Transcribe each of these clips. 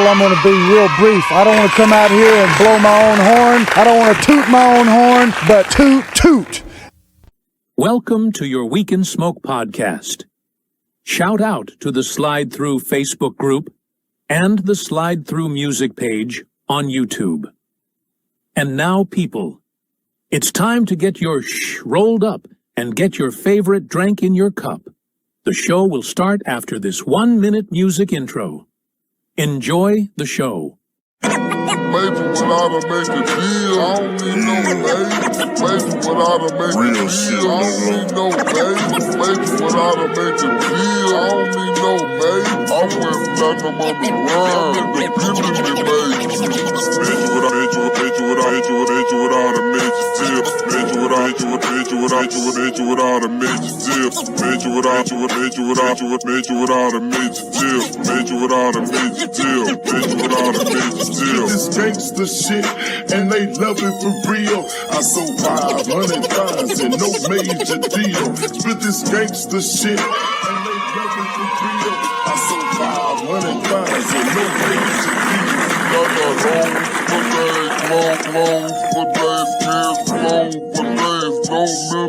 I'm going to be real brief. I don't want to come out here and blow my own horn. I don't want to toot my own horn, but toot, toot. Welcome to your Week in Smoke podcast. Shout out to the Slide Through Facebook group and the Slide Through music page on YouTube. And now, people, it's time to get your shh rolled up and get your favorite drink in your cup. The show will start after this 1-minute music intro. Enjoy the show. Maybe without a make it feel, I don't need no baby. Maybe without a make it feel, I don't need no baby. Maybe without a make it feel, I don't need no baby. I went platinum on the run, independently made. Made you without a major tip. Made you without a major tip. Made you without a major tip. Made you without a major tip. This gangsta shit, and they love it for real. I sold 500 times and no major deal. Spit this gangsta shit, and they love it for real. I sold 500 times and no major deal. For days, kids clothes, for days, no minimum wage. Hoes, for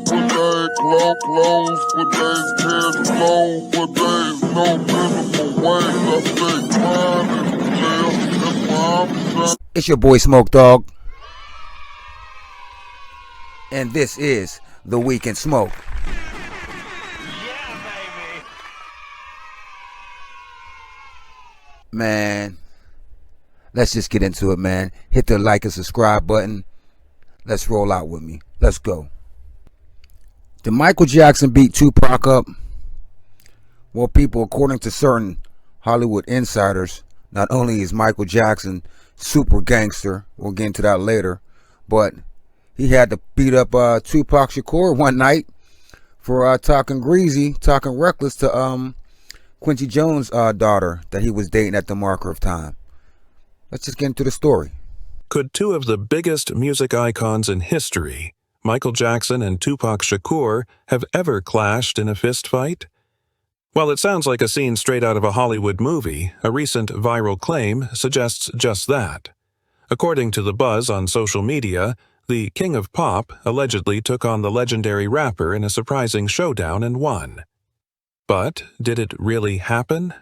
days, clothes, for days, kids clothes, for days, no minimum wage. I stay grinding in jail, and my It's your boy Smoke Dog, and this is the Week in Smoke. Man, let's just get into it, man. Hit the like and subscribe button. Let's roll out with me. Let's go. Did Michael Jackson beat Tupac up? Well, people, according to certain Hollywood insiders, not only is Michael Jackson super gangster, we'll get into that later, but he had to beat up Tupac Shakur one night for talking greasy, talking reckless to Quincy Jones' daughter that he was dating at the marker of time. Let's just get into the story. Could two of the biggest music icons in history, Michael Jackson and Tupac Shakur, have ever clashed in a fist fight? While it sounds like a scene straight out of a Hollywood movie, a recent viral claim suggests just that. According to the buzz on social media, the King of Pop allegedly took on the legendary rapper in a surprising showdown and won. But did it really happen?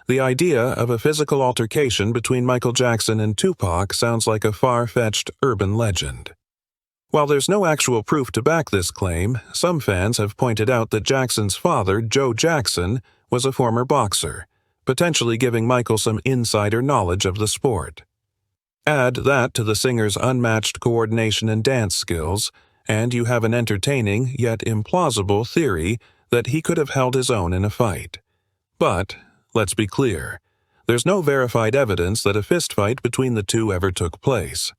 The idea of a physical altercation between Michael Jackson and Tupac sounds like a far-fetched urban legend. While there's no actual proof to back this claim, some fans have pointed out that Jackson's father, Joe Jackson, was a former boxer, potentially giving Michael some insider knowledge of the sport. Add that to the singer's unmatched coordination and dance skills, and you have an entertaining yet implausible theory that he could have held his own in a fight. But let's be clear, there's no verified evidence that a fistfight between the two ever took place.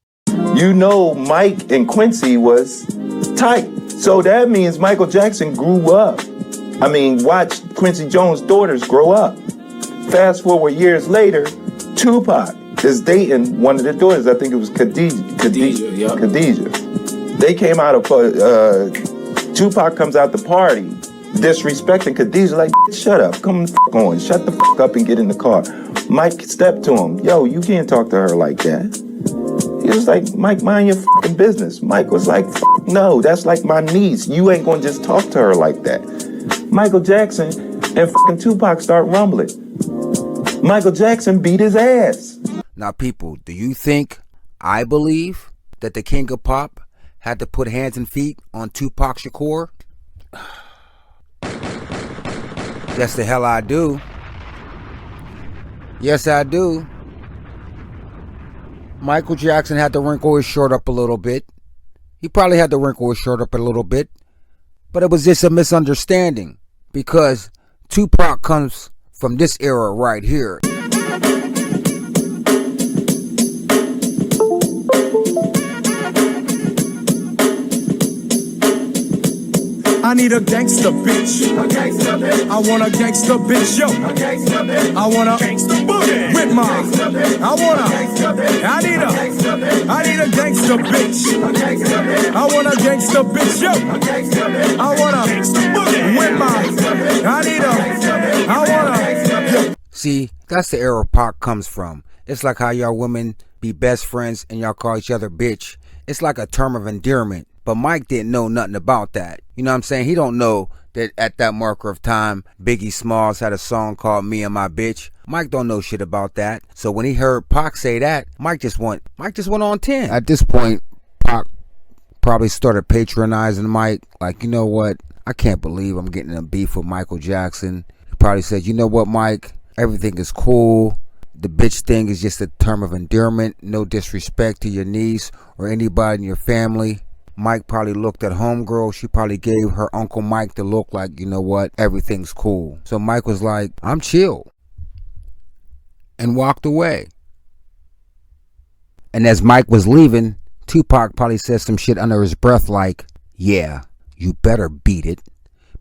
You know Mike and Quincy was tight. So that means Michael Jackson grew up. I mean, watch Quincy Jones' daughters grow up. Fast forward years later, Tupac is dating one of the daughters. I think it was Khadijah. Yeah. Khadijah. They came out of, Tupac comes out the party, disrespecting Khadijah, like, shut up, come the fuck on, shut the fuck up and get in the car. Mike stepped to him, yo, you can't talk to her like that. He was like, Mike, mind your fucking business. Mike was like, no, that's like my niece. You ain't gonna just talk to her like that. Michael Jackson and fucking Tupac start rumbling. Michael Jackson beat his ass. Now, people, do you think I believe that the King of Pop had to put hands and feet on Tupac Shakur? Yes, the hell I do. Yes, I do. Michael Jackson had to wrinkle his shirt up a little bit. He probably had to wrinkle his shirt up a little bit. But it was just a misunderstanding because Tupac comes from this era right here. I need a gangsta bitch. A gangsta bitch. I want a gangsta bitch, yo. A gangsta bitch. I want a gangsta boogie. With my. Gangsta bitch. I want a gangsta bitch. I need a gangsta bitch. I need a gangsta bitch. A gangsta bitch. I want a gangsta bitch, yo. A gangsta bitch. I want a gangsta boogie. With my. I need a I want a See, that's the era Pac comes from. It's like how y'all women be best friends and y'all call each other bitch. It's like a term of endearment. But Mike didn't know nothing about that. You know what I'm saying? He don't know that at that marker of time, Biggie Smalls had a song called Me and My Bitch. Mike don't know shit about that. So when he heard Pac say that, Mike just went on 10. At this point, Pac probably started patronizing Mike. Like, you know what? I can't believe I'm getting in a beef with Michael Jackson. He probably said, you know what, Mike? Everything is cool. The bitch thing is just a term of endearment. No disrespect to your niece or anybody in your family. Mike probably looked at homegirl. She probably gave her Uncle Mike the look like, you know what, everything's cool. So Mike was like, I'm chill. And walked away. And as Mike was leaving, Tupac probably said some shit under his breath like, yeah, you better beat it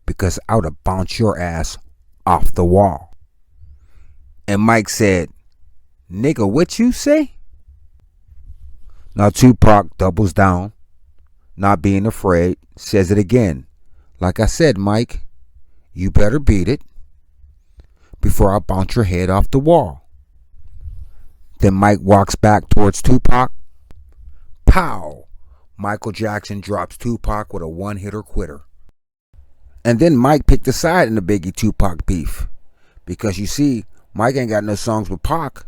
because I would have bounced your ass off the wall. And Mike said, nigga, what you say? Now Tupac doubles down. Not being afraid, says it again. Like I said, Mike, you better beat it before I bounce your head off the wall. Then Mike walks back towards Tupac. Pow! Michael Jackson drops Tupac with a one-hitter quitter. And then Mike picked a side in the Biggie Tupac beef. Because you see, Mike ain't got no songs with Pac,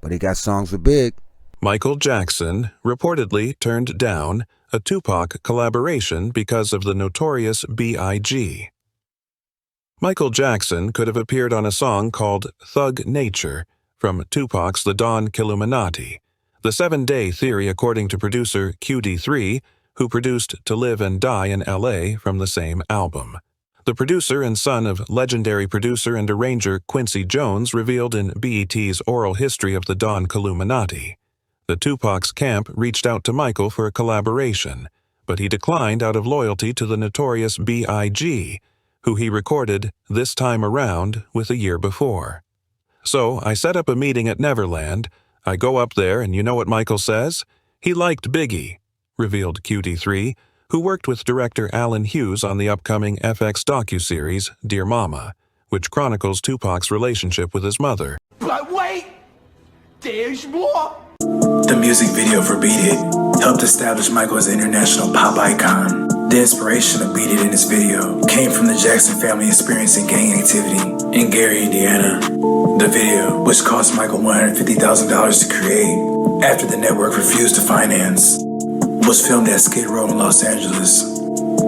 but he got songs with Big. Michael Jackson reportedly turned down a Tupac collaboration because of the notorious B.I.G. Michael Jackson could have appeared on a song called Thug Nature from Tupac's The Don Killuminati, the 7-day theory according to producer QD3, who produced To Live and Die in L.A. from the same album. The producer and son of legendary producer and arranger Quincy Jones revealed in BET's Oral History of the Don Killuminati. The Tupac's camp reached out to Michael for a collaboration, but he declined out of loyalty to the notorious B.I.G., who he recorded This Time Around with a year before. So I set up a meeting at Neverland. I go up there and you know what Michael says? He liked Biggie, revealed QD3, who worked with director Alan Hughes on the upcoming FX docuseries Dear Mama, which chronicles Tupac's relationship with his mother. But wait, there's more. The music video for Beat It helped establish Michael as an international pop icon. The inspiration to Beat It in this video came from the Jackson family experiencing gang activity in Gary, Indiana. The video, which cost Michael $150,000 to create after the network refused to finance, was filmed at Skid Row in Los Angeles,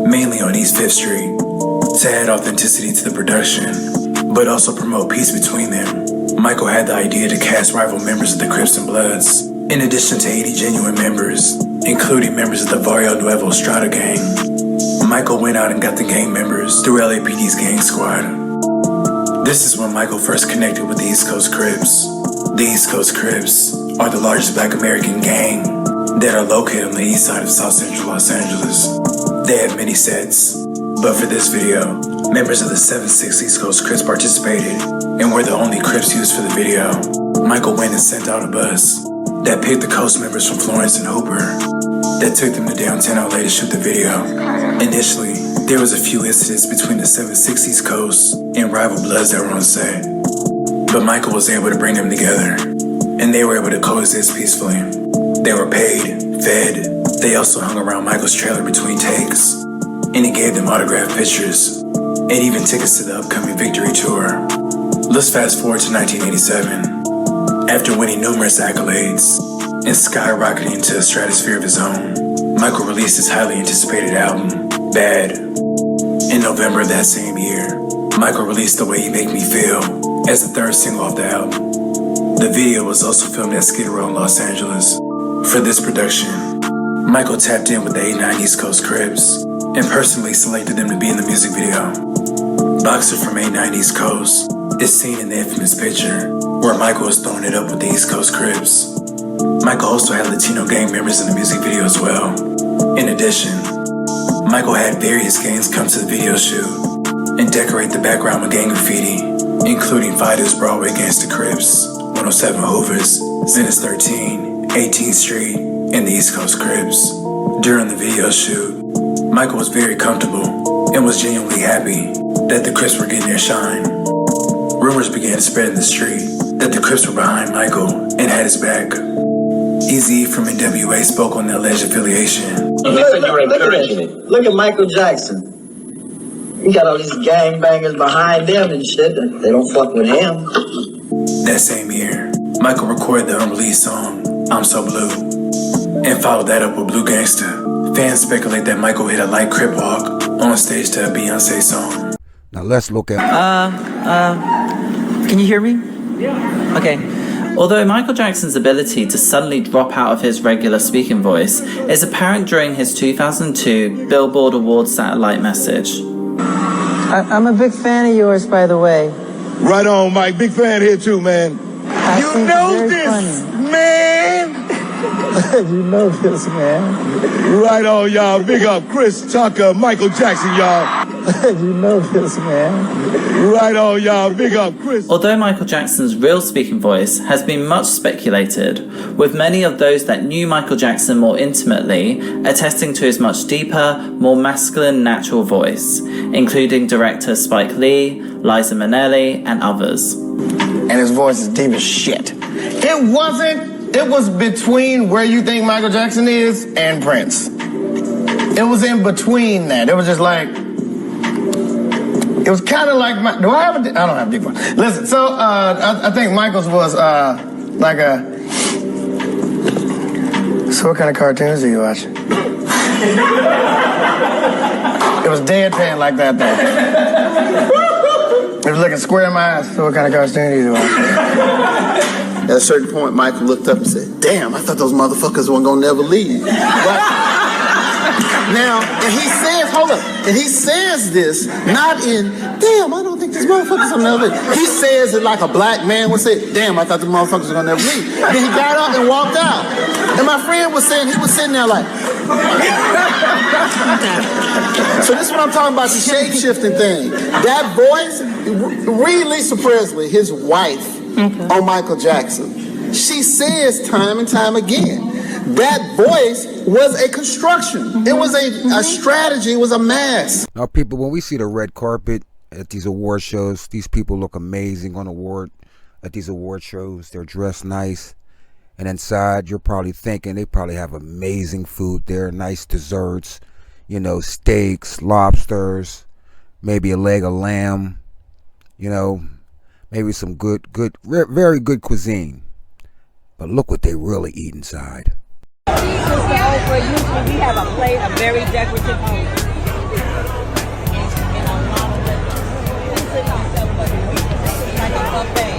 mainly on East 5th Street, to add authenticity to the production, but also promote peace between them. Michael had the idea to cast rival members of the Crips and Bloods, in addition to 80 genuine members, including members of the Barrio Nuevo Strata gang. Michael went out and got the gang members through LAPD's gang squad. This is when Michael first connected with the East Coast Crips. The East Coast Crips are the largest Black American gang that are located on the east side of South Central Los Angeles. They have many sets, but for this video, members of the 7-6 East Coast Crips participated and were the only Crips used for the video. Michael went and sent out a bus that picked the Coast members from Florence and Hooper that took them to downtown LA to shoot the video. Initially, there was a few incidents between the 7-6 East Coast and rival Bloods that were on set, but Michael was able to bring them together, and they were able to coexist peacefully. They were paid, fed. They also hung around Michael's trailer between takes, and he gave them autographed pictures and even tickets to the upcoming Victory Tour. Let's fast forward to 1987. After winning numerous accolades and skyrocketing into a stratosphere of his own, Michael released his highly anticipated album, Bad. In November of that same year, Michael released The Way You Make Me Feel as the third single off the album. The video was also filmed at Skid Row in Los Angeles. For this production, Michael tapped in with the 89 East Coast Crips and personally selected them to be in the music video. Boxer from 89 East Coast is seen in the infamous picture where Michael is throwing it up with the East Coast Crips. Michael also had Latino gang members in the music video as well. In addition, Michael had various gangs come to the video shoot and decorate the background with gang graffiti, including Vida's Broadway Gangsta Crips, 107 Hoovers, Zenith 13, 18th Street, and the East Coast Crips. During the video shoot, Michael was very comfortable and was genuinely happy that the Crips were getting their shine. rumors began to spread in the street that the Crips were behind Michael and had his back. Eazy from NWA spoke on the alleged affiliation. Look at Michael Jackson. He got all these gangbangers behind them and shit. They don't fuck with him. That same year, Michael recorded the unreleased song, I'm So Blue, and followed that up with Blue Gangsta. Fans speculate that Michael hit a light Crip walk on stage to a Beyonce song. Now let's look at... Can you hear me? Yeah. Okay. Although Michael Jackson's ability to suddenly drop out of his regular speaking voice is apparent during his 2002 Billboard Awards satellite message. I'm a big fan of yours, by the way. Right on, Mike. Big fan here too, man. You know this, man. You know this, man. Right on, y'all. Big up Chris Tucker, Michael Jackson, y'all. You know this, man. Right on, y'all. Big up Chris. Although Michael Jackson's real speaking voice has been much speculated, with many of those that knew Michael Jackson more intimately attesting to his much deeper, more masculine natural voice, including director Spike Lee, Liza Minnelli, and others. And his voice is deep as shit. It was between where you think Michael Jackson is and Prince. It was in between that. It was just like, it was kind of like, I don't have a deep voice. Listen, so I think Michael's was like a, so what kind of cartoons are you watching? It was deadpan like that though. It was looking square in my eyes. So what kind of cartoons are you watching? At a certain point, Michael looked up and said, damn, I thought those motherfuckers weren't gonna never leave. But now, and he says, hold up, and he says this, not in, damn, I don't think these motherfuckers will never leave. He says it like a black man would say, damn, I thought the motherfuckers were gonna never leave. Then he got up and walked out. And my friend was saying, he was sitting there like, so this is what I'm talking about, the shape-shifting thing. That voice, read Lisa Presley, his wife, on Michael Jackson. She says time and time again, that voice was a construction. It was a strategy, it was a mask. Now people, when we see the red carpet at these award shows, these people look amazing at these award shows. They're dressed nice. And inside, you're probably thinking they probably have amazing food there, nice desserts, you know, steaks, lobsters, maybe a leg of lamb, you know, maybe some very good cuisine. But look what they really eat inside. Usually we have a plate of very decorative food. Like a buffet.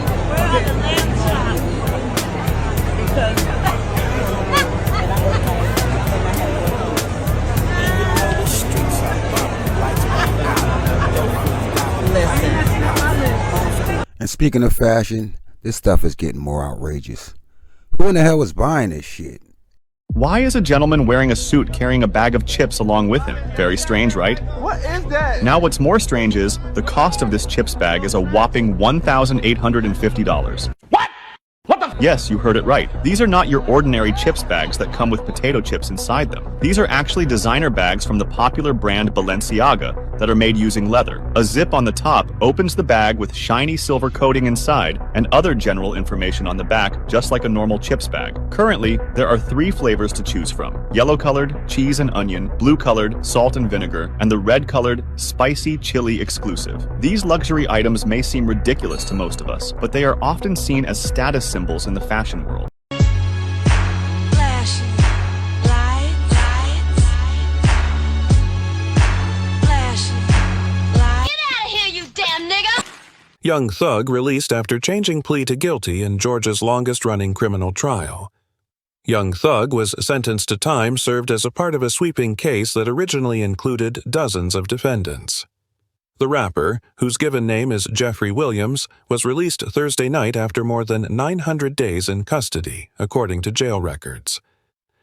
And speaking of fashion, this stuff is getting more outrageous. Who in the hell is buying this shit? Why is a gentleman wearing a suit carrying a bag of chips along with him? Very strange, right? What is that? Now what's more strange is the cost of this chips bag is a whopping $1,850. What? What the? Yes, you heard it right. These are not your ordinary chips bags that come with potato chips inside them. These are actually designer bags from the popular brand Balenciaga that are made using leather. A zip on the top opens the bag with shiny silver coating inside and other general information on the back, just like a normal chips bag. Currently, there are 3 flavors to choose from: yellow-colored, cheese and onion, blue-colored, salt and vinegar, and the red-colored, spicy chili exclusive. These luxury items may seem ridiculous to most of us, but they are often seen as status symbols in the fashion world. Young Thug released after changing plea to guilty in Georgia's longest-running criminal trial. Young Thug was sentenced to time served as a part of a sweeping case that originally included dozens of defendants. The rapper, whose given name is Jeffrey Williams, was released Thursday night after more than 900 days in custody, according to jail records.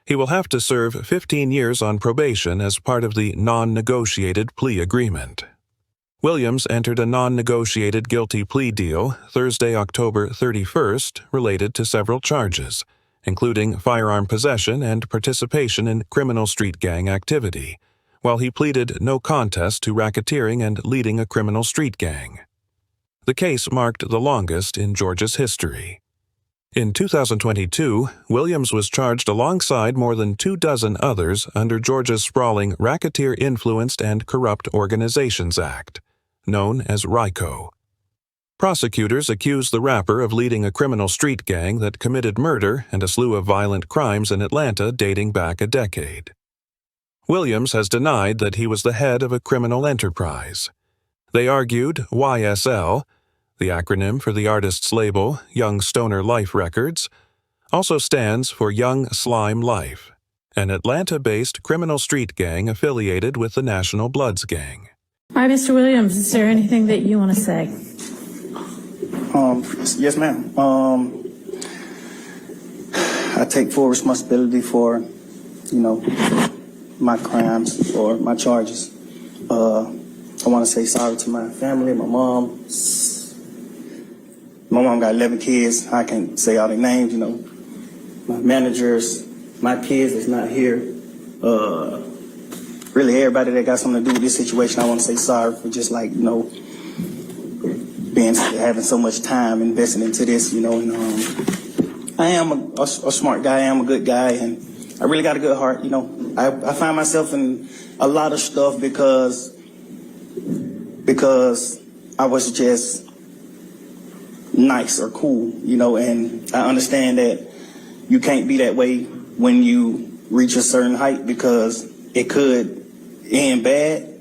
He will have to serve 15 years on probation as part of the non-negotiated plea agreement. Williams entered a non-negotiated guilty plea deal Thursday, October 31st, related to several charges, including firearm possession and participation in criminal street gang activity, while he pleaded no contest to racketeering and leading a criminal street gang. The case marked the longest in Georgia's history. In 2022, Williams was charged alongside more than 24 others under Georgia's sprawling Racketeer-Influenced and Corrupt Organizations Act, known as RICO. Prosecutors accused the rapper of leading a criminal street gang that committed murder and a slew of violent crimes in Atlanta dating back a decade. Williams has denied that he was the head of a criminal enterprise. They argued YSL, the acronym for the artist's label, Young Stoner Life Records, also stands for Young Slime Life, an Atlanta-based criminal street gang affiliated with the National Bloods Gang. Hi, Mr. Williams. Is there anything that you want to say? Yes, ma'am. I take full responsibility for, my crimes or my charges. I want to say sorry to my family, my mom. My mom got 11 kids. I can't say all their names, my managers, my kids that's not here. Really everybody that got something to do with this situation, I want to say sorry for just having so much time investing into this, I am a smart guy, I am a good guy, and I really got a good heart, I find myself in a lot of stuff because I was just nice or cool, and I understand that you can't be that way when you reach a certain height because it could end bad.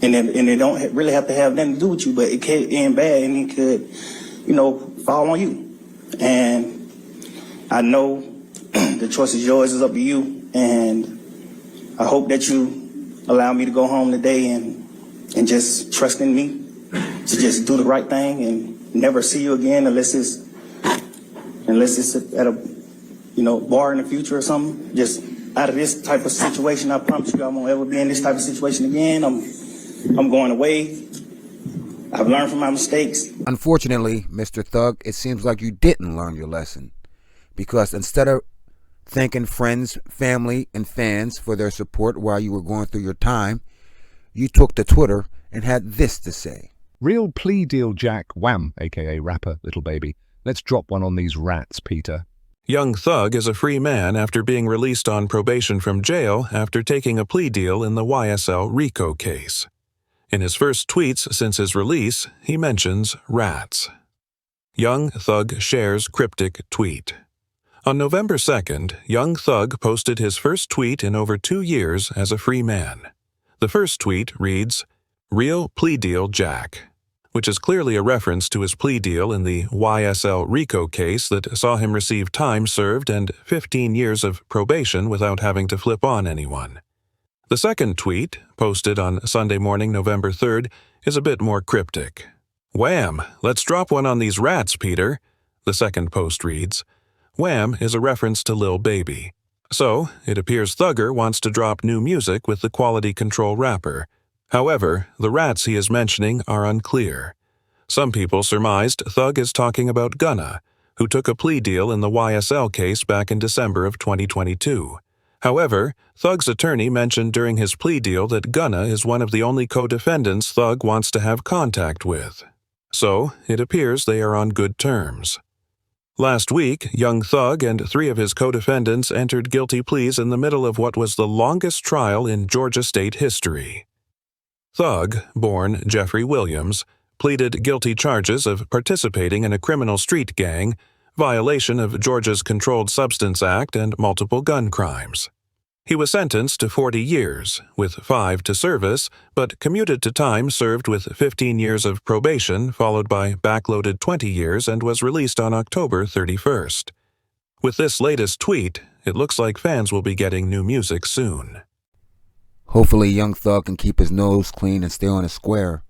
And it don't really have to have nothing to do with you, but it could end bad and it could, fall on you. And I know the choice is yours, it's up to you. And I hope that you allow me to go home today and just trust in me to just do the right thing and never see you again unless it's at a, bar in the future or something. Just out of this type of situation, I promise you I won't ever be in this type of situation again. I'm going away. I've learned from my mistakes. Unfortunately, Mr. Thug, it seems like you didn't learn your lesson. Because instead of thanking friends, family, and fans for their support while you were going through your time, you took to Twitter and had this to say. Real plea deal Jack, wham, aka rapper, little baby. Let's drop one on these rats, Peter. Young Thug is a free man after being released on probation from jail after taking a plea deal in the YSL RICO case. In his first tweets since his release, he mentions rats. Young Thug shares cryptic tweet. On November 2nd, Young Thug posted his first tweet in over 2 years as a free man. The first tweet reads, "Real plea deal Jack," which is clearly a reference to his plea deal in the YSL RICO case that saw him receive time served and 15 years of probation without having to flip on anyone. The second tweet, posted on Sunday morning, November 3rd, is a bit more cryptic. "Wham! Let's drop one on these rats, Peter." The second post reads, "Wham" is a reference to Lil Baby. So, it appears Thugger wants to drop new music with the Quality Control rapper. However, the rats he is mentioning are unclear. Some people surmised Thug is talking about Gunna, who took a plea deal in the YSL case back in December of 2022. However, Thug's attorney mentioned during his plea deal that Gunna is one of the only co-defendants Thug wants to have contact with. So, it appears they are on good terms. Last week, Young Thug and 3 of his co-defendants entered guilty pleas in the middle of what was the longest trial in Georgia state history. Thug, born Jeffrey Williams, pleaded guilty charges of participating in a criminal street gang, violation of Georgia's Controlled Substance Act, and multiple gun crimes. He was sentenced to 40 years, with 5 to service, but commuted to time served with 15 years of probation, followed by backloaded 20 years, and was released on October 31st. With this latest tweet, it looks like fans will be getting new music soon. Hopefully Young Thug can keep his nose clean and stay on his square,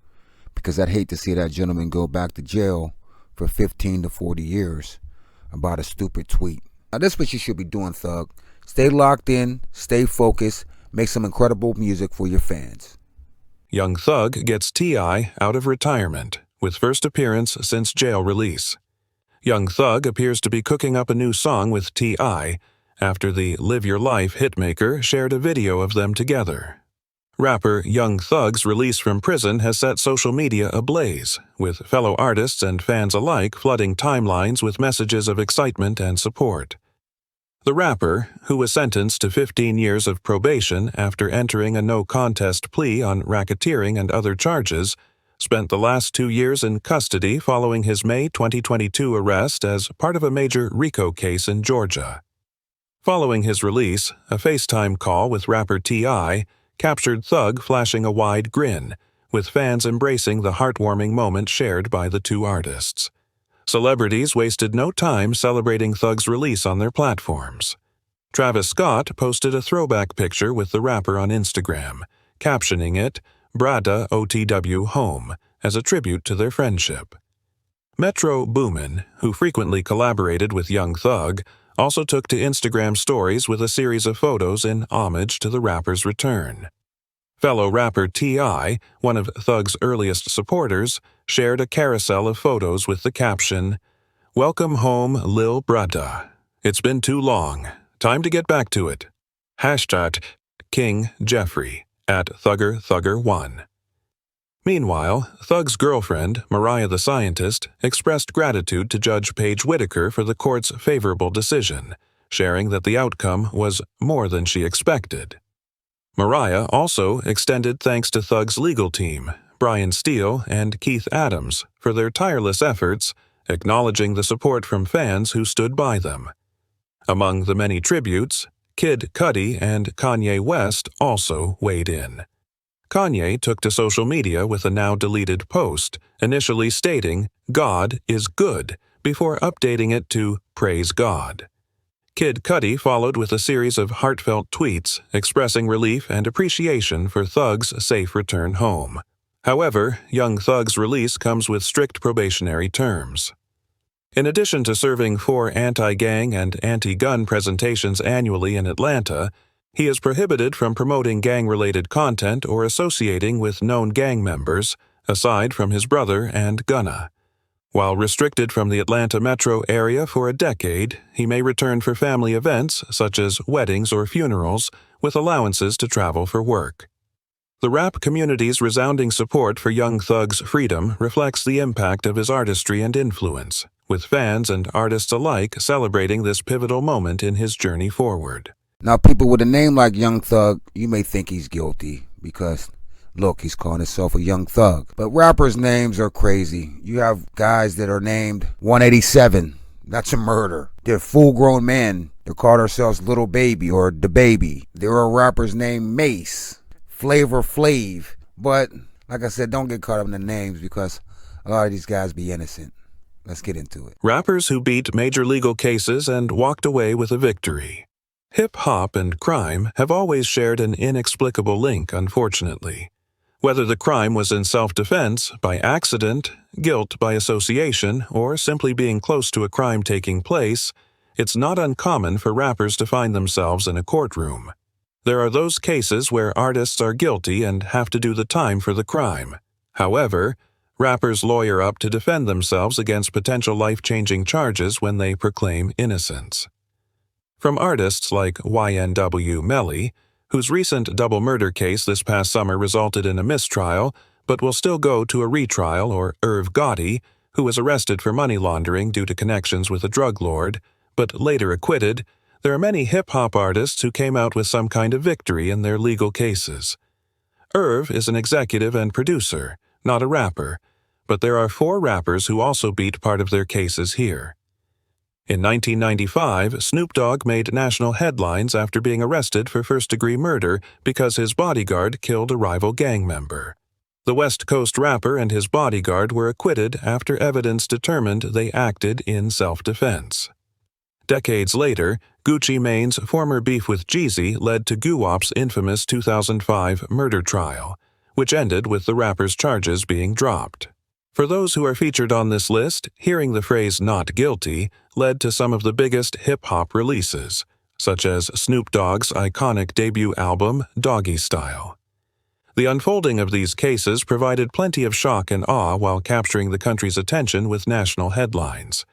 because I'd hate to see that gentleman go back to jail for 15 to 40 years about a stupid tweet. Now this is what you should be doing, Thug. Stay locked in, stay focused, make some incredible music for your fans. Young Thug gets T.I. out of retirement, with first appearance since jail release. Young Thug appears to be cooking up a new song with T.I. after the Live Your Life hitmaker shared a video of them together. Rapper Young Thug's release from prison has set social media ablaze, with fellow artists and fans alike flooding timelines with messages of excitement and support. The rapper, who was sentenced to 15 years of probation after entering a no-contest plea on racketeering and other charges, spent the last 2 years in custody following his May 2022 arrest as part of a major RICO case in Georgia. Following his release, a FaceTime call with rapper T.I. captured Thug flashing a wide grin, with fans embracing the heartwarming moment shared by the two artists. Celebrities wasted no time celebrating Thug's release on their platforms. Travis Scott posted a throwback picture with the rapper on Instagram, captioning it, "Brada OTW Home," as a tribute to their friendship. Metro Boomin, who frequently collaborated with Young Thug, also took to Instagram stories with a series of photos in homage to the rapper's return. Fellow rapper T.I., one of Thug's earliest supporters, shared a carousel of photos with the caption, "Welcome home, Lil Brada. It's been too long. Time to get back to it. Hashtag King Jeffrey at Thugger1." Meanwhile, Thug's girlfriend, Mariah the Scientist, expressed gratitude to Judge Paige Whitaker for the court's favorable decision, sharing that the outcome was more than she expected. Mariah also extended thanks to Thug's legal team, Brian Steele and Keith Adams, for their tireless efforts, acknowledging the support from fans who stood by them. Among the many tributes, Kid Cudi and Kanye West also weighed in. Kanye took to social media with a now-deleted post, initially stating, "God is good," before updating it to "Praise God." Kid Cudi followed with a series of heartfelt tweets expressing relief and appreciation for Thug's safe return home. However, Young Thug's release comes with strict probationary terms. In addition to serving 4 anti-gang and anti-gun presentations annually in Atlanta, he is prohibited from promoting gang-related content or associating with known gang members, aside from his brother and Gunna. While restricted from the Atlanta metro area for a decade, he may return for family events such as weddings or funerals, with allowances to travel for work. The rap community's resounding support for Young Thug's freedom reflects the impact of his artistry and influence, with fans and artists alike celebrating this pivotal moment in his journey forward. Now, people with a name like Young Thug, you may think he's guilty because, look, he's calling himself a Young Thug. But rappers' names are crazy. You have guys that are named 187. That's a murder. They're full-grown men. They call themselves Little Baby or Da Baby. There are rappers named Mace, Flavor Flav. But, like I said, don't get caught up in the names because a lot of these guys be innocent. Let's get into it. Rappers who beat major legal cases and walked away with a victory. Hip-hop and crime have always shared an inexplicable link, unfortunately. Whether the crime was in self-defense, by accident, guilt by association, or simply being close to a crime taking place, it's not uncommon for rappers to find themselves in a courtroom. There are those cases where artists are guilty and have to do the time for the crime. However, rappers lawyer up to defend themselves against potential life-changing charges when they proclaim innocence. From artists like YNW Melly, whose recent double murder case this past summer resulted in a mistrial, but will still go to a retrial, or Irv Gotti, who was arrested for money laundering due to connections with a drug lord, but later acquitted, there are many hip-hop artists who came out with some kind of victory in their legal cases. Irv is an executive and producer, not a rapper, but there are 4 rappers who also beat part of their cases here. In 1995, Snoop Dogg made national headlines after being arrested for first-degree murder because his bodyguard killed a rival gang member. The West Coast rapper and his bodyguard were acquitted after evidence determined they acted in self-defense. Decades later, Gucci Mane's former beef with Jeezy led to Guwap's infamous 2005 murder trial, which ended with the rapper's charges being dropped. For those who are featured on this list, hearing the phrase "not guilty" led to some of the biggest hip-hop releases, such as Snoop Dogg's iconic debut album, Doggy Style. The unfolding of these cases provided plenty of shock and awe while capturing the country's attention with national headlines.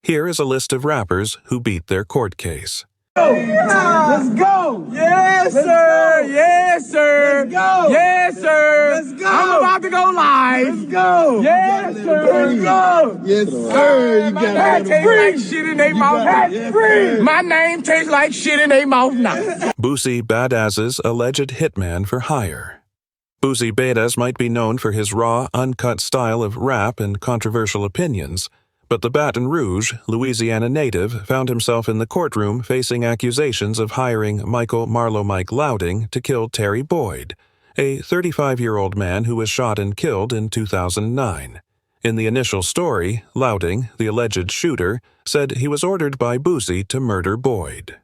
Here is a list of rappers who beat their court case. Let's go! Yes, sir! Yes, sir! go. Yes, sir. Let's go. I'm about to go live. Let's go. Yes, sir. Let's go. Yes, sir. You My got name tastes like shit in their mouth. That's free. My name tastes like shit in their mouth now. Boosie Badass's alleged hitman for hire. Boosie Badass might be known for his raw, uncut style of rap and controversial opinions, but the Baton Rouge, Louisiana native found himself in the courtroom facing accusations of hiring Michael Marlowe Mike Louding to kill Terry Boyd, a 35-year-old man who was shot and killed in 2009. In the initial story, Louding, the alleged shooter, said he was ordered by Boosie to murder Boyd.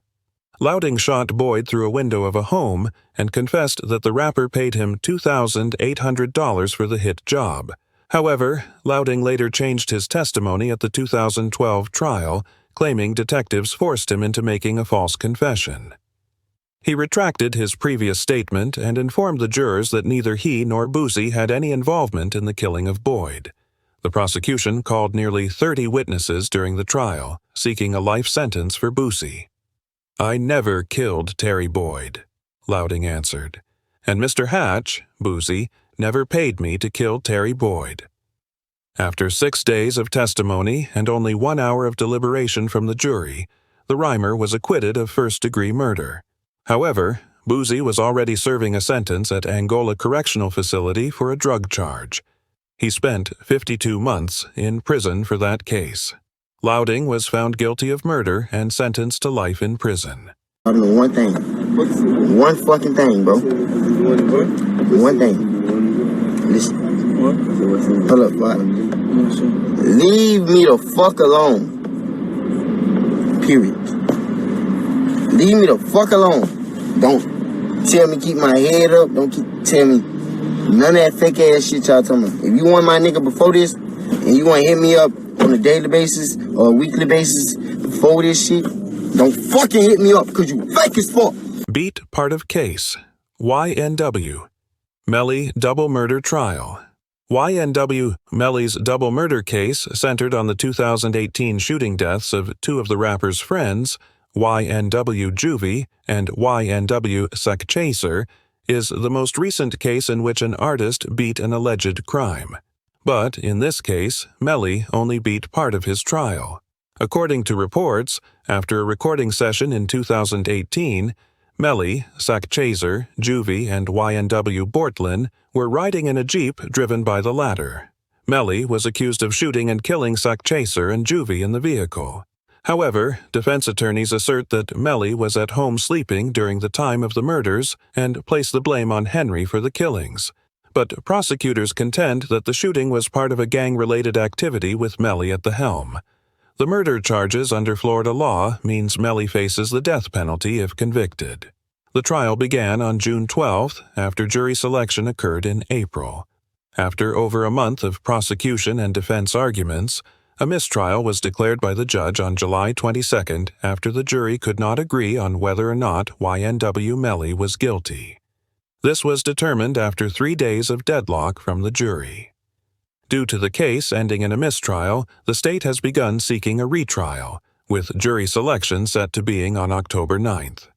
Louding shot Boyd through a window of a home and confessed that the rapper paid him $2,800 for the hit job. However, Louding later changed his testimony at the 2012 trial, claiming detectives forced him into making a false confession. He retracted his previous statement and informed the jurors that neither he nor Boosie had any involvement in the killing of Boyd. The prosecution called nearly 30 witnesses during the trial, seeking a life sentence for Boosie. "I never killed Terry Boyd," Louding answered, "and Mr. Hatch, Boosie, never paid me to kill Terry Boyd." After 6 days of testimony and only 1 hour of deliberation from the jury, the rhymer was acquitted of first-degree murder. However, Boosie was already serving a sentence at Angola Correctional Facility for a drug charge. He spent 52 months in prison for that case. Louding was found guilty of murder and sentenced to life in prison. I know one thing. One fucking thing, bro. One thing. Listen. Hold up, bud. Leave me the fuck alone. Period. Leave me the fuck alone. Don't tell me keep my head up. Don't tell me none of that fake ass shit y'all talking about. If you want my nigga before this, and you want to hit me up on a daily basis or a weekly basis before this shit, don't fucking hit me up because you fake as fuck. Beat part of case. YNW. Melly double murder trial. YNW Melly's double murder case, centered on the 2018 shooting deaths of two of the rapper's friends, YNW Juvie and YNW Sec Chaser, is the most recent case in which an artist beat an alleged crime. But in this case, Melly only beat part of his trial. According to reports, after a recording session in 2018, Melly, Sec Chaser, Juvie, and YNW Bortlin were riding in a Jeep driven by the latter. Melly was accused of shooting and killing Sec Chaser and Juvie in the vehicle. However, defense attorneys assert that Melly was at home sleeping during the time of the murders and place the blame on Henry for the killings. But prosecutors contend that the shooting was part of a gang-related activity with Melly at the helm. The murder charges under Florida law means Melly faces the death penalty if convicted. The trial began on June 12th after jury selection occurred in April. After over a month of prosecution and defense arguments, a mistrial was declared by the judge on July 22nd after the jury could not agree on whether or not YNW Melly was guilty. This was determined after 3 days of deadlock from the jury. Due to the case ending in a mistrial, the state has begun seeking a retrial, with jury selection set to being on October 9th.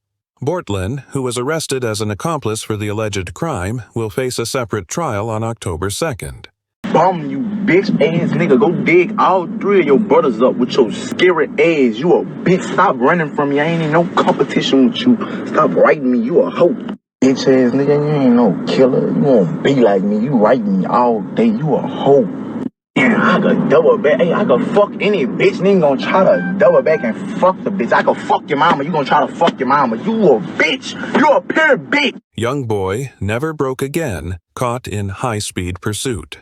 Bortlin, who was arrested as an accomplice for the alleged crime, will face a separate trial on October 2nd. Bum, you bitch ass nigga. Go dig all 3 of your brothers up with your scary ass. You a bitch. Stop running from me. I ain't in no competition with you. Stop writing me. You a hoe. Bitch ass nigga, you ain't no killer. You won't be like me. You write me all day. You a hoe. Damn, I could double back. Hey, I could fuck any bitch. Nigga gonna try to double back and fuck the bitch. I could fuck your mama. You gonna try to fuck your mama. You a bitch. You a pure bitch. Young boy never broke again, caught in high-speed pursuit.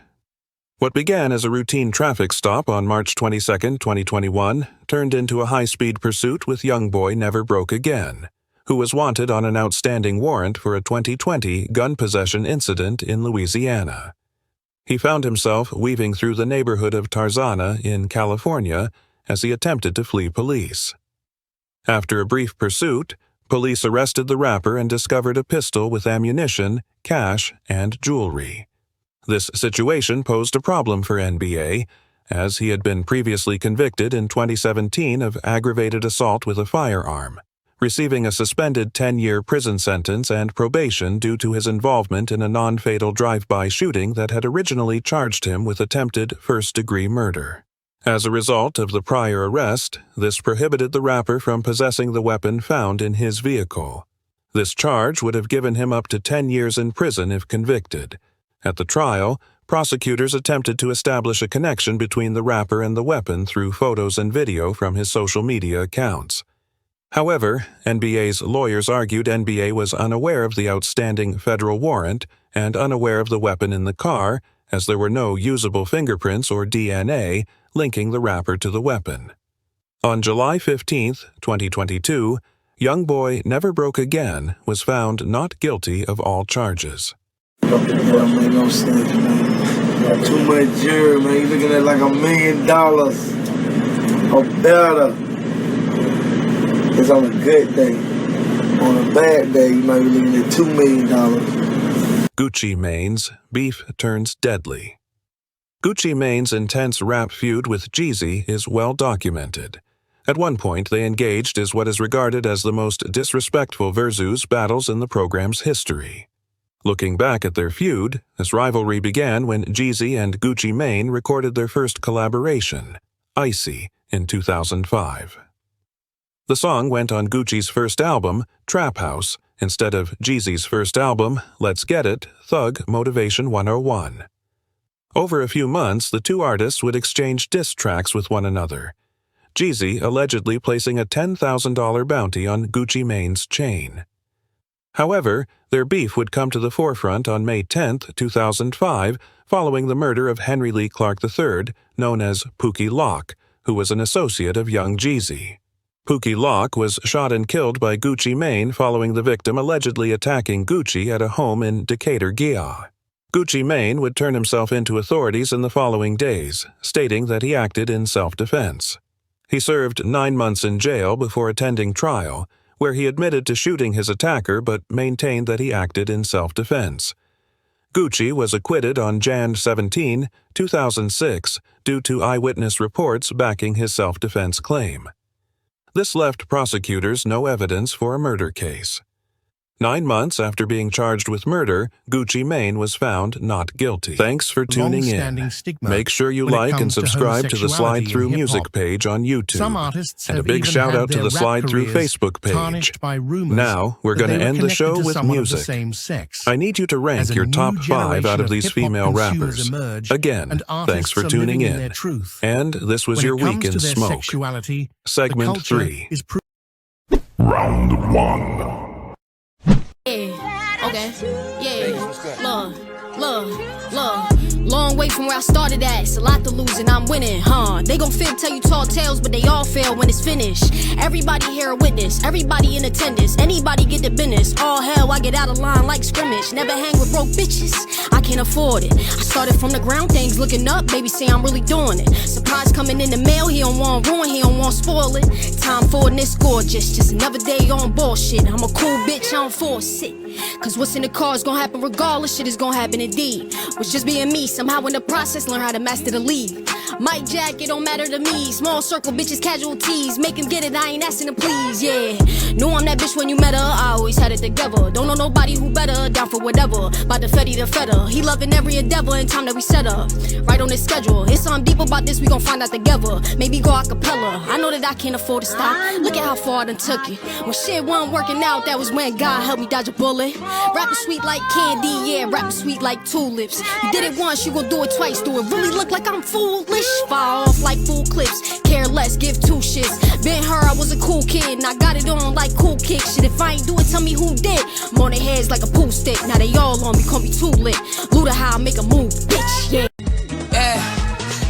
What began as a routine traffic stop on March 22, 2021, turned into a high-speed pursuit with young boy never broke again, who was wanted on an outstanding warrant for a 2020 gun possession incident in Louisiana. He found himself weaving through the neighborhood of Tarzana in California as he attempted to flee police. After a brief pursuit, police arrested the rapper and discovered a pistol with ammunition, cash, and jewelry. This situation posed a problem for NBA, as he had been previously convicted in 2017 of aggravated assault with a firearm, receiving a suspended 10-year prison sentence and probation due to his involvement in a non-fatal drive-by shooting that had originally charged him with attempted first-degree murder. As a result of the prior arrest, this prohibited the rapper from possessing the weapon found in his vehicle. This charge would have given him up to 10 years in prison if convicted. At the trial, prosecutors attempted to establish a connection between the rapper and the weapon through photos and video from his social media accounts. However, NBA's lawyers argued NBA was unaware of the outstanding federal warrant and unaware of the weapon in the car, as there were no usable fingerprints or DNA linking the rapper to the weapon. On July 15, 2022, Youngboy Never Broke Again was found not guilty of all charges. That don't make no sense, man. Got too much jury, man. You looking at like $1 million or better. It's on a good day. On a bad day, you might be looking at $2 million. Gucci Mane's beef turns deadly. Gucci Mane's intense rap feud with Jeezy is well documented. At one point, they engaged as what is regarded as the most disrespectful versus battles in the program's history. Looking back at their feud, this rivalry began when Jeezy and Gucci Mane recorded their first collaboration, Icy, in 2005. The song went on Gucci's first album, Trap House, instead of Jeezy's first album, Let's Get It, Thug Motivation 101. Over a few months, the two artists would exchange diss tracks with one another, Jeezy allegedly placing a $10,000 bounty on Gucci Mane's chain. However, their beef would come to the forefront on May 10, 2005, following the murder of Henry Lee Clark III, known as Pookie Locke, who was an associate of young Jeezy. Pookie Locke was shot and killed by Gucci Mane following the victim allegedly attacking Gucci at a home in Decatur, Gia. Gucci Mane would turn himself into authorities in the following days, stating that he acted in self-defense. He served 9 months in jail before attending trial, where he admitted to shooting his attacker but maintained that he acted in self-defense. Gucci was acquitted on Jan 17, 2006, due to eyewitness reports backing his self-defense claim. This left prosecutors no evidence for a murder case. 9 months after being charged with murder, Gucci Mane was found not guilty. Thanks for tuning in. Make sure you like and subscribe to the Slide Through Music page on YouTube. And a big shout out to the Slide Through Facebook page. Now, we're going to end the show with music. I need you to rank your top 5 out of these female rappers. Again, thanks for tuning in. And this was your Week in Smoke. Segment 3. Round 1. Yeah, okay, yeah, look. Long way from where I started at, it's a lot to lose and I'm winning, huh? They gon' fib tell you tall tales, but they all fail when it's finished. Everybody here a witness, everybody in attendance, anybody get the business. All hell, I get out of line like scrimmage, never hang with broke bitches, I can't afford it. I started from the ground, things looking up, baby say I'm really doing it. Surprise coming in the mail, he don't want ruin, he don't want spoil it. Time for this gorgeous, just another day on bullshit. I'm a cool bitch, I don't force it. Cause what's in the car is gonna happen regardless, shit is gonna happen indeed. Was just being me, somehow in the process learn how to master the league. Mike Jack, it don't matter to me. Small circle bitches, casualties. Make him get it, I ain't asking him please, yeah. Know I'm that bitch when you met her, I always had it together. Don't know nobody who better, down for whatever. About the Fetty the Feta, he loving every endeavor in time that we set up. Right on his schedule, it's something deep about this, we gon' find out together. Maybe go acapella, I know that I can't afford to stop. Look at how far I done took it. When shit wasn't working out, that was when God helped me dodge a bullet. Rapping sweet like candy, yeah, rapping sweet like tulips. You did it once, you gon' do it twice. Do it really look like I'm foolish? Fall off like full clips, care less, give 2 shits. Been her, I was a cool kid, and I got it on like cool kick shit. If I ain't do it, tell me who did. I'm on their heads like a pool stick, now they all on me, call me too lit. Luda how I make a move, bitch, yeah.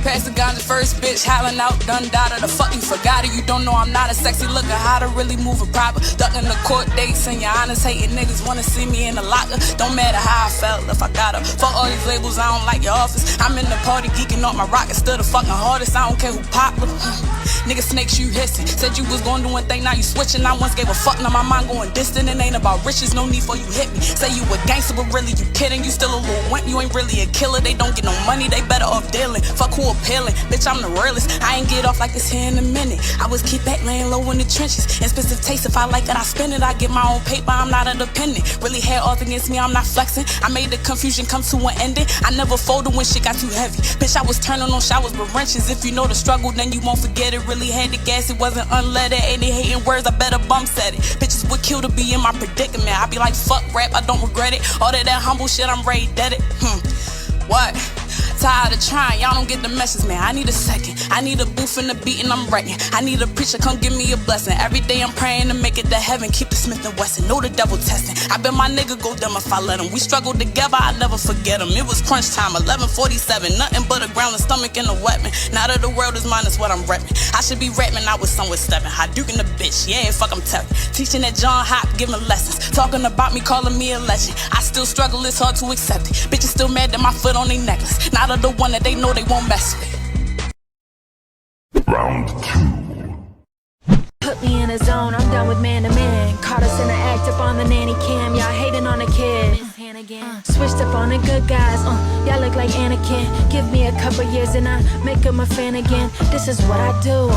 Pass the gun, the first bitch hollering out, done data. The fuck you forgot it, you don't know I'm not a sexy looker. How to really move a proper, ducking the court dates and your honest hating niggas wanna see me in the locker. Don't matter how I felt if I got her. Fuck all these labels, I don't like your office. I'm in the party geeking off my rocket, still the fucking hardest. I don't care who popular. Nigga snakes you hissing, said you was gonna do one thing, now you switching. I once gave a fuck, now my mind going distant. It ain't about riches, no need for you hit me. Say you a gangster, but really you kidding. You still a little wimp, you ain't really a killer. They don't get no money, they better off dealing. Fuck who appealing, bitch, I'm the realest. I ain't get off like this here in a minute. I was keep back laying low in the trenches. Expensive taste, if I like it, I spend it. I get my own paper, I'm not independent. Really had odds against me, I'm not flexing. I made the confusion come to an ending. I never folded when shit got too heavy. Bitch, I was turning on showers with wrenches. If you know the struggle, then you won't forget it. Really had the gas, it wasn't unleaded. Ain't they hating words, I better bump set it. Bitches would kill to be in my predicament. I be like, fuck rap, I don't regret it. All that humble shit, I'm ready dead it. What? Tired of trying, y'all don't get the message, man. I need a second. I need a booth in the beat and I'm writing. I need a preacher, come give me a blessing. Every day I'm praying to make it to heaven. Keep the Smith & Wesson, know the devil testing. I bet my nigga go dumb if I let him. We struggled together, I never forget him. It was crunch time, 11:47. Nothing but a ground, a stomach and a weapon. Now that the world is mine, is what I'm repping. I should be rapping, I was somewhere stepping. Hadouken the bitch, yeah, fuck I'm telling. Teaching at John Hop, giving lessons. Talking about me, calling me a legend. I still struggle, it's hard to accept it. Bitches still mad that my foot on their necklace. Now that the one that they know they won't mess with. Round 2. Put me in a zone, I'm done with man to man. Caught us in the act up on the nanny cam. Y'all hating on the kid. Switched up on the good guys. Y'all look like Anakin. Give me a couple years and I make him a fan again. This is what I do.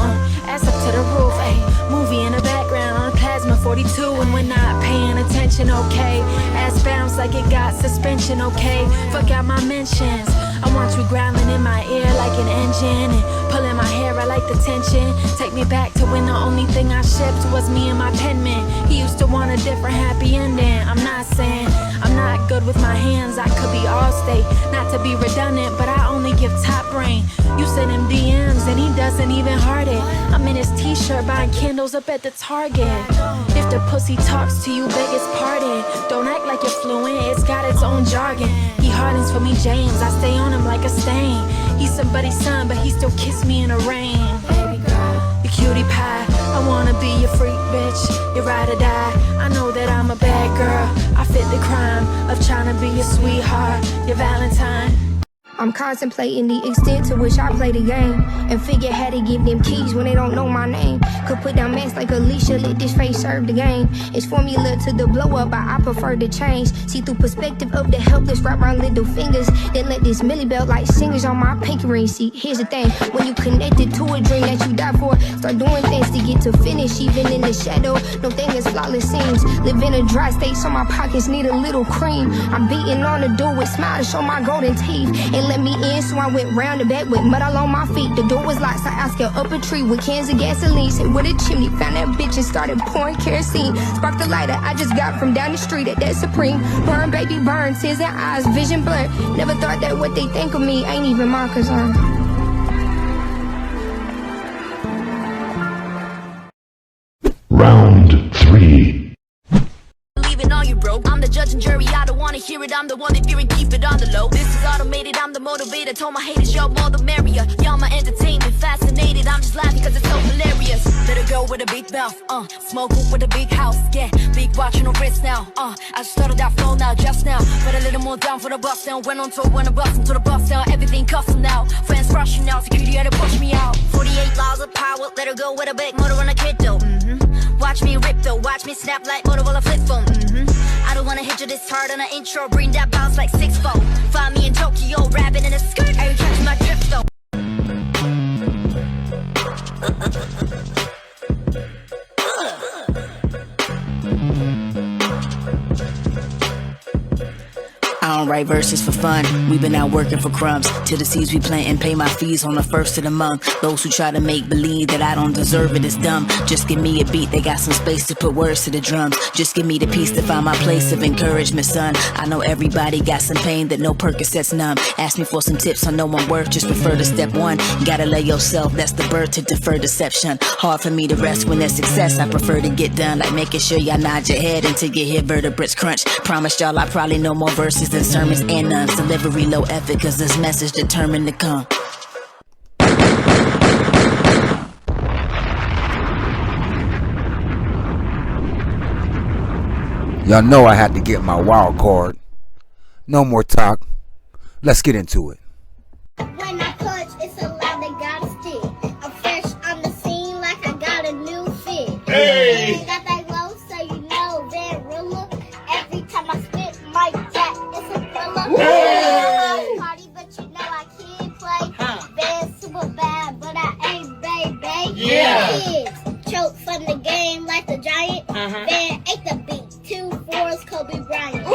Ass up to the roof. Ay, movie in the background on plasma 42. And we're not paying attention, okay? Ass bounce like it got suspension, okay? Fuck out my mentions. I want you growling in my ear like an engine and pulling my hair, I like the tension. Take me back to when the only thing I shipped was me and my penman. He used to want a different happy ending. I'm not saying I'm not good with my hands, I could be all state. Not to be redundant, but I only give top brain. You send him DMs and he doesn't even heart it. I'm in his t-shirt buying candles up at the Target. If the pussy talks to you, beg his pardon. Don't act like you're fluent, it's got its own jargon. He hardens for me, James, I stay on him like a stain. He's somebody's son, but he still kiss me in the rain. Baby girl, you cutie pie, I wanna be your freak, bitch. You ride or die, I know that I'm a bad girl. I fit the crime of trying to be your sweetheart, your Valentine. I'm contemplating the extent to which I play the game and figure how to give them keys when they don't know my name. Could put down mess like Alicia, let this face serve the game. It's formula to the blow up, but I prefer to change. See through perspective of the helpless, wrap around little fingers. Then let this Millie belt like singers on my pinky ring. See, here's the thing, when you connected to a dream that you die for, start doing things to get to finish, even in the shadow. No thing is flawless seems. Live in a dry state, so my pockets need a little cream. I'm beating on the door with smile to show my golden teeth. And let me in, so I went round the back with mud all on my feet. The door was locked, so I scaled up a tree with cans of gasoline. Hit with a chimney, found that bitch and started pouring kerosene. Sparked the lighter I just got from down the street at that Supreme. Burn, baby, burn, tears and eyes, vision blurred. Never thought that what they think of me ain't even my concern. Round 3. All you broke. I'm the judge and jury, I don't wanna hear it. I'm the one that fear and keep it on the low. This is automated, I'm the motivator. Told my haters, y'all more the merrier. Y'all my entertainment, fascinated. I'm just laughing cause it's so hilarious. Little girl with a big mouth, smoke with a big house, yeah. Big watch on her wrist now, I just started that flow now, just now. Put a little more down for the bus down. Went on tour, when I bust into the bus down. Everything custom now, friends rushing out. Security had to push me out. 48 laws of power, let her go with a big motor on a kid though. Watch me rip though, watch me snap like Motorola flip phone. I don't wanna hit you this hard on an intro, bring that bounce like 6-4. Find me in Tokyo, rapping in a skirt, I ain't catching my drift though. I don't write verses for fun. We've been out working for crumbs. Till the seeds we plant and pay my fees on the first of the month. Those who try to make believe that I don't deserve it is dumb. Just give me a beat, they got some space to put words to the drums. Just give me the peace to find my place of encouragement, son. I know everybody got some pain that no Percocets numb. Ask me for some tips on no one worth, just refer to step 1. You gotta lay yourself, that's the birth to defer deception. Hard for me to rest when there's success, I prefer to get done. Like making sure y'all nod your head until you hear vertebrates crunch. Promise y'all I probably know more verses than sermons and nuns. Delivery low effort cause this message determined to come. Y'all know I had to get my wild card. No more talk. Let's get into it. When I touch, it's a lot that gotta stick. I'm fresh on the scene like I got a new fit. Hey! I got that glow, so you know that ruler. Every time I spit my jack, it's a thriller. Hey! Party, but you know I can't play. Bad, super bad. Then 8 the beat. 2 4's Kobe Bryant.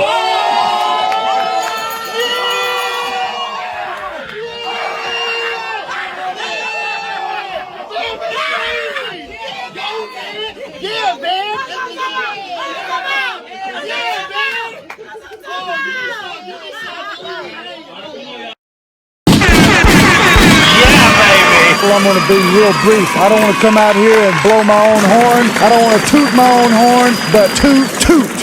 Yeah, man. I'm going to be real brief. I don't want to come out here and blow my own horn. I don't want to toot my own horn, but toot, toot.